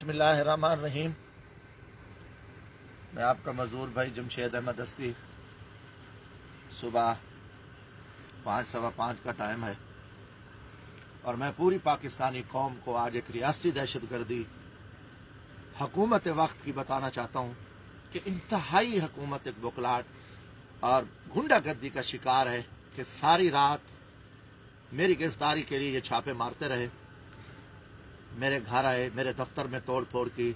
بسم اللہ الرحمن الرحیم۔ میں آپ کا مزدور بھائی جمشید احمد ہستی۔ صبح 5:15 کا ٹائم ہے اور میں پوری پاکستانی قوم کو آج ایک ریاستی دہشت گردی حکومت وقت کی بتانا چاہتا ہوں کہ انتہائی حکومت ایک بکلاٹ اور گنڈا گردی کا شکار ہے کہ ساری رات میری گرفتاری کے لیے یہ چھاپے مارتے رہے، میرے گھر آئے، میرے دفتر میں توڑ پھوڑ کی،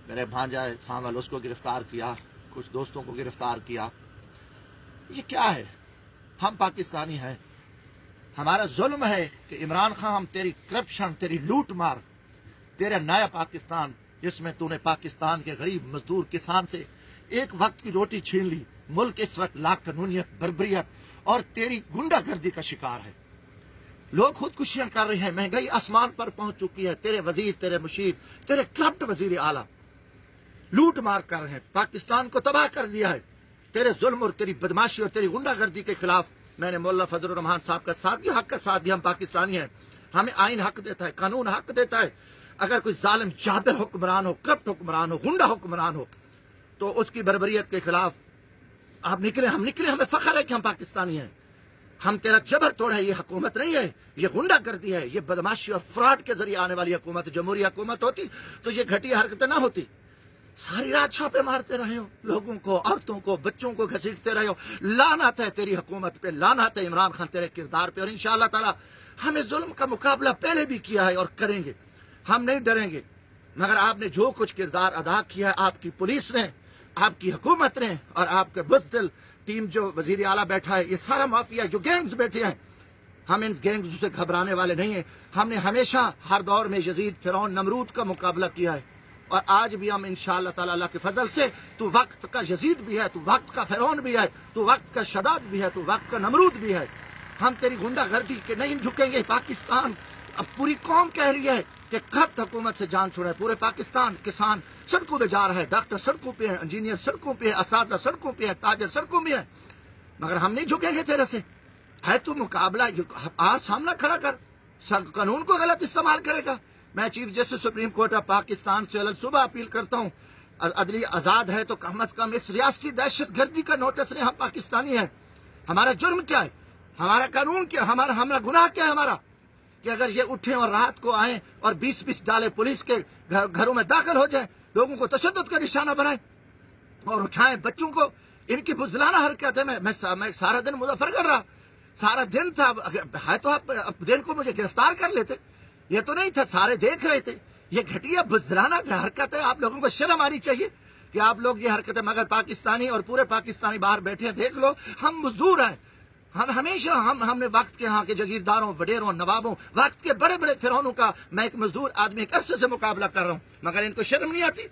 میرے بھانجا سامل اس کو گرفتار کیا، کچھ دوستوں کو گرفتار کیا۔ یہ کیا ہے؟ ہم پاکستانی ہیں، ہمارا ظلم ہے کہ عمران خان ہم تیری کرپشن، تیری لوٹ مار، تیرا نیا پاکستان جس میں تو نے پاکستان کے غریب مزدور کسان سے ایک وقت کی روٹی چھین لی، ملک اس وقت لا قانونیت، بربریت اور تیری گنڈا گردی کا شکار ہے۔ لوگ خودکشیاں کر رہے ہیں، مہنگائی آسمان پر پہنچ چکی ہے، تیرے وزیر، تیرے مشیر، تیرے کرپٹ وزیر اعلیٰ لوٹ مار کر رہے ہیں، پاکستان کو تباہ کر دیا ہے۔ تیرے ظلم اور تیری بدماشی اور تیری گنڈا گردی کے خلاف میں نے مولانا فضل الرحمان صاحب کا ساتھ دیا، حق کا ساتھ دیا۔ ہم پاکستانی ہیں، ہمیں آئین حق دیتا ہے، قانون حق دیتا ہے۔ اگر کوئی ظالم جابر حکمران ہو، کرپٹ حکمران ہو، گنڈا حکمران ہو تو اس کی بربریت کے خلاف آپ نکلے، ہم نکلے، ہمیں فخر ہے کہ ہم پاکستانی ہیں۔ ہم تیرا جبر توڑ ہے، یہ حکومت نہیں ہے، یہ گنڈا گردی ہے، یہ بدماشی اور فراڈ کے ذریعے آنے والی حکومت۔ جمہوری حکومت ہوتی تو یہ گھٹیا حرکتیں نہ ہوتی۔ ساری رات چھاپے مارتے رہے ہو، لوگوں کو، عورتوں کو، بچوں کو گھسیٹتے رہے ہو۔ لعنت ہے تیری حکومت پہ، لعنت ہے عمران خان تیرے کردار پہ، اور انشاءاللہ تعالی ہمیں ظلم کا مقابلہ پہلے بھی کیا ہے اور کریں گے، ہم نہیں ڈریں گے۔ مگر آپ نے جو کچھ کردار ادا کیا ہے، آپ کی پولیس نے، آپ کی حکومت نے اور آپ کے بزدل ٹیم جو وزیر اعلیٰ بیٹھا ہے، یہ سارا مافیا جو گینگز بیٹھے ہیں، ہم ان گینگز سے گھبرانے والے نہیں ہیں۔ ہم نے ہمیشہ ہر دور میں یزید، فرعون، نمرود کا مقابلہ کیا ہے اور آج بھی ہم انشاءاللہ تعالی اللہ کے فضل سے، تو وقت کا یزید بھی ہے، تو وقت کا فرعون بھی ہے، تو وقت کا شداد بھی ہے، تو وقت کا نمرود بھی ہے۔ ہم تیری گنڈا گردی کے نہیں جھکیں گے۔ پاکستان اب پوری قوم کہہ رہی ہے کہ کرپٹ حکومت سے جان چھڑائے۔ پورے پاکستان کسان سڑکوں پہ جا رہا ہے، ڈاکٹر سڑکوں پہ ہیں، انجینئر سڑکوں پہ ہیں، اساتذہ سڑکوں پہ ہیں، تاجر سڑکوں پہ ہیں، مگر ہم نہیں جھکیں گے تیرے سے۔ ہے تو مقابلہ، آج سامنا کھڑا کر، قانون کو غلط استعمال کرے گا۔ میں chief justice supreme court of Pakistan سے صبح اپیل کرتا ہوں، عدلی آزاد ہے تو کم از کم اس ریاستی دہشت گردی کا نوٹس لیں۔ ہم پاکستانی ہیں، ہمارا جرم کیا ہے، ہمارا قانون کیا، ہمارا گناہ کیا ہے ہمارا، کہ اگر یہ اٹھیں اور رات کو آئیں اور 20 ڈالے پولیس کے گھروں میں داخل ہو جائیں، لوگوں کو تشدد کا نشانہ بنائیں اور اٹھائیں بچوں کو۔ ان کی بزدلانہ حرکت ہے۔ میں سارا دن مظفر کر رہا، سارا دن تھا، ہے تو آپ دن کو مجھے گرفتار کر لیتے، یہ تو نہیں تھا، سارے دیکھ رہے تھے۔ یہ گھٹیا بزدلانہ حرکت ہے، آپ لوگوں کو شرم آنی چاہیے کہ آپ لوگ یہ حرکت ہے۔ مگر پاکستانی اور پورے پاکستانی باہر بیٹھے ہیں، دیکھ لو، ہم مزدور ہیں، ہم ہمیشہ ہم نے وقت کے ہاں کے جگیرداروں، وڈیروں، نوابوں، وقت کے بڑے بڑے فرعونوں کا میں ایک مزدور آدمی ایک عرصے سے مقابلہ کر رہا ہوں، مگر ان کو شرم نہیں آتی۔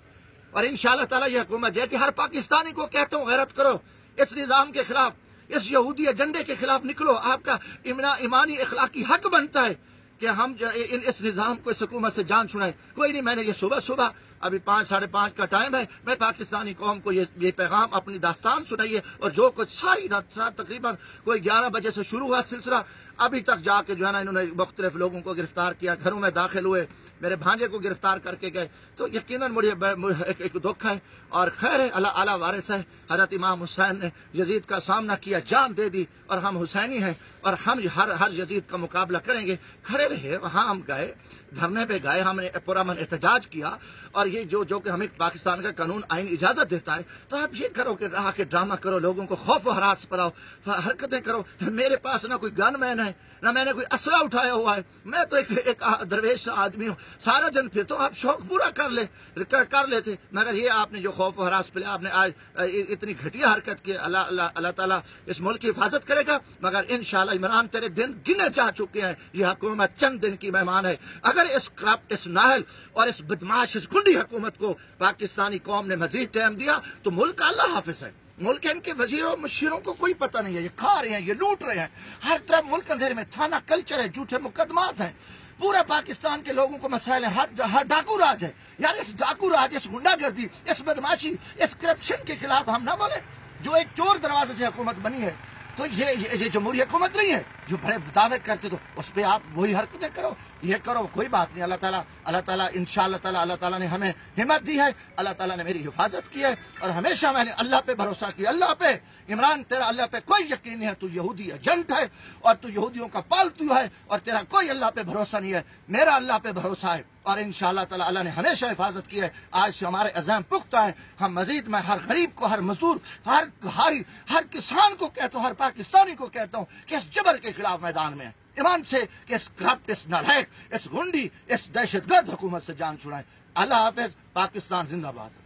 اور انشاءاللہ تعالی یہ حکومت ہے کہ ہر پاکستانی کو کہتا ہوں، غیرت کرو، اس نظام کے خلاف، اس یہودی ایجنڈے کے خلاف نکلو۔ آپ کا ایمانی اخلاقی حق بنتا ہے کہ ہم اس نظام کو، اس حکومت سے جان چھڑائیں۔ کوئی نہیں، میں نے یہ صبح ابھی 5:30 کا ٹائم ہے، میں پاکستانی قوم کو یہ پیغام، اپنی داستان سنائیے، اور جو کچھ ساری رات تقریباً کوئی 11 بجے سے شروع ہوا سلسلہ، ابھی تک جا کے جو ہے نا انہوں نے مختلف لوگوں کو گرفتار کیا، گھروں میں داخل ہوئے، میرے بھانجے کو گرفتار کر کے گئے، تو یقیناً مجھے ایک دکھ ہے۔ اور خیر ہے، اللہ اعلیٰ وارث ہے، حضرت امام حسین نے یزید کا سامنا کیا، جان دے دی، اور ہم حسینی ہیں اور ہم ہر یزید کا مقابلہ کریں گے۔ کھڑے رہے، وہاں ہم گئے، دھرنے پہ گئے، ہم نے پرامن احتجاج کیا، اور یہ جو کہ ہمیں پاکستان کا قانون آئین اجازت دیتا ہے، تو آپ یہ کرو کہ رہا کہ ڈرامہ کرو، لوگوں کو خوف و ہراس پڑاؤ، حرکتیں کرو۔ میرے پاس نہ کوئی گن مین ہے، نہ میں نے کوئی اسلحہ اٹھایا ہوا ہے، میں تو ایک درویش آدمی ہوں، سارا دن پھر تو آپ شوق پورا کر لیتے، مگر یہ آپ نے جو خوف و ہراس پہ آپ نے آج اتنی گھٹیا حرکت کی۔ اللہ تعالیٰ اس ملک کی حفاظت کرے گا، مگر انشاءاللہ عمران تیرے دن گنے جا چکے ہیں، یہ حکومت چند دن کی مہمان ہے۔ اگر اس کرپٹ، اس نااہل اور اس بدماش، اس گنڈی حکومت کو پاکستانی قوم نے مزید ٹائم دیا تو ملک کا اللہ حافظ ہے۔ ملک ان کے وزیروں مشیروں کو کوئی پتہ نہیں ہے، یہ کھا رہے ہیں، یہ لوٹ رہے ہیں، ہر طرف ملک اندھیرے میں، تھانہ کلچر ہے، جھوٹے مقدمات ہیں، پورا پاکستان کے لوگوں کو مسائل ہیں، ہر ڈاکو راج ہے۔ یار اس ڈاکو راج، اس گنڈا گردی، اس بدماشی، اس کرپشن کے خلاف ہم نہ بولیں۔ جو ایک چور دروازے سے حکومت بنی ہے، تو یہ جمہوری حکومت نہیں ہے۔ جو بڑے دعوے کرتے تو اس پہ آپ وہی حرکتیں کرو۔ یہ کرو کوئی بات نہیں، اللہ تعالیٰ انشاءاللہ تعالیٰ اللہ تعالیٰ نے ہمیں ہمت دی ہے، اللہ تعالیٰ نے میری حفاظت کی ہے، اور ہمیشہ میں نے اللہ پہ بھروسہ کیا، اللہ پہ۔ عمران تیرا اللہ پہ کوئی یقین نہیں ہے، تو یہودی ایجنٹ ہے اور تو یہودیوں کا پالتو ہے، اور تیرا کوئی اللہ پہ بھروسہ نہیں ہے، میرا اللہ پہ بھروسہ ہے، اور انشاءاللہ تعالیٰ اللہ نے ہمیشہ حفاظت کی ہے۔ آج سے ہمارے عزم پختہ ہیں، ہم مزید میں ہر غریب کو، ہر مزدور، ہر کسان کو کہتا ہوں، ہر پاکستانی کو کہتا ہوں کہ اس جبر کے خلاف میدان میں ایمان سے، کہ اس کرپٹ، اس نالائق، اس گنڈی، اس دہشت گرد حکومت سے جان چھڑائیں۔ اللہ حافظ، پاکستان زندہ باد۔